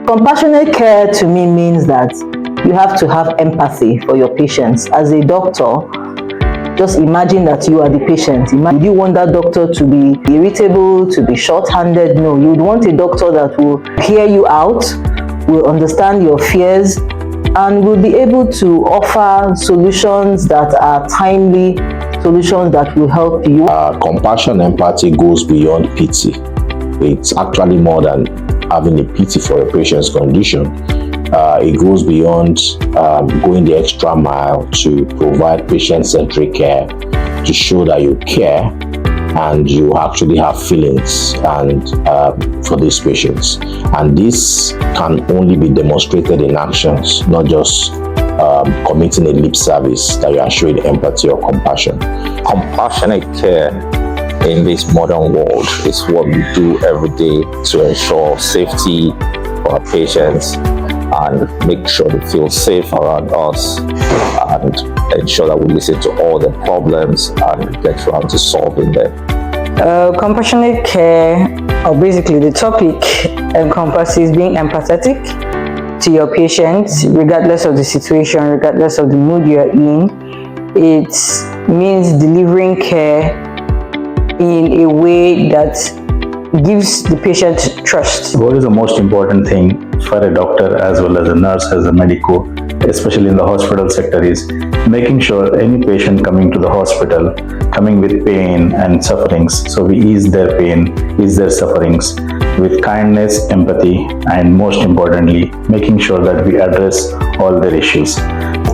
Compassionate care to me means that you have to have empathy for your patients. As a doctor, just imagine that you are the patient. Would you want that doctor to be irritable, to be short-handed? No, you would want a doctor that will hear you out, will understand your fears, and will be able to offer solutions that are timely, solutions that will help you. Compassion and empathy goes beyond pity. It's actually more than having a pity for a patient's condition. It goes beyond going the extra mile to provide patient-centric care, to show that you care and you actually have feelings and for these patients. And this can only be demonstrated in actions, not just committing a lip service that you are showing empathy or compassion. Compassionate care in this modern world is what we do every day to ensure safety for our patients and make sure they feel safe around us and ensure that we listen to all their problems and get around to solving them. Compassionate care, or basically the topic, encompasses being empathetic to your patients regardless of the situation, regardless of the mood you're in. It means delivering care in a way that gives the patient trust. What is the most important thing for a doctor as well as a nurse, as a medico, especially in the hospital sector, is making sure any patient coming to the hospital, coming with pain and sufferings, so we ease their pain, ease their sufferings with kindness, empathy, and most importantly, making sure that we address all their issues.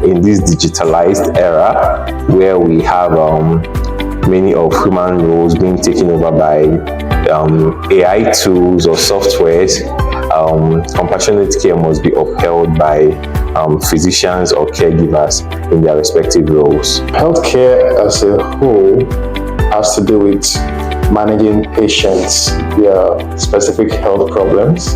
In this digitalized era where we have many of human roles being taken over by AI tools or softwares, compassionate care must be upheld by physicians or caregivers in their respective roles. Healthcare as a whole has to do with managing patients' their specific health problems,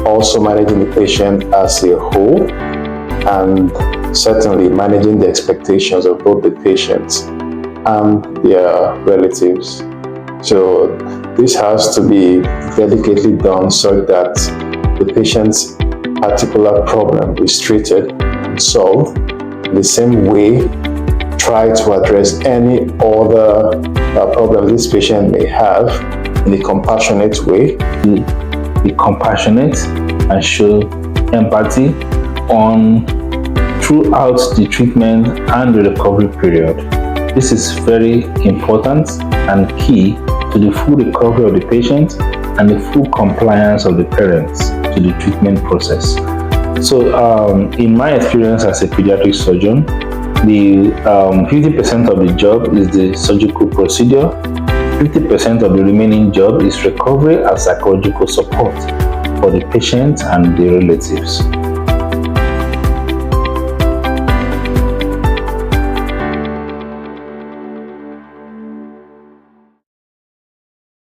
also managing the patient as a whole, and certainly managing the expectations of both the patients and their relatives. So this has to be delicately done so that the patient's particular problem is treated and solved. In the same way, try to address any other problem this patient may have in a compassionate way. Be compassionate and show empathy throughout the treatment and the recovery period. This is very important and key to the full recovery of the patient and the full compliance of the parents to the treatment process. So in my experience as a pediatric surgeon, the 50% of the job is the surgical procedure, 50% of the remaining job is recovery and psychological support for the patient and the relatives.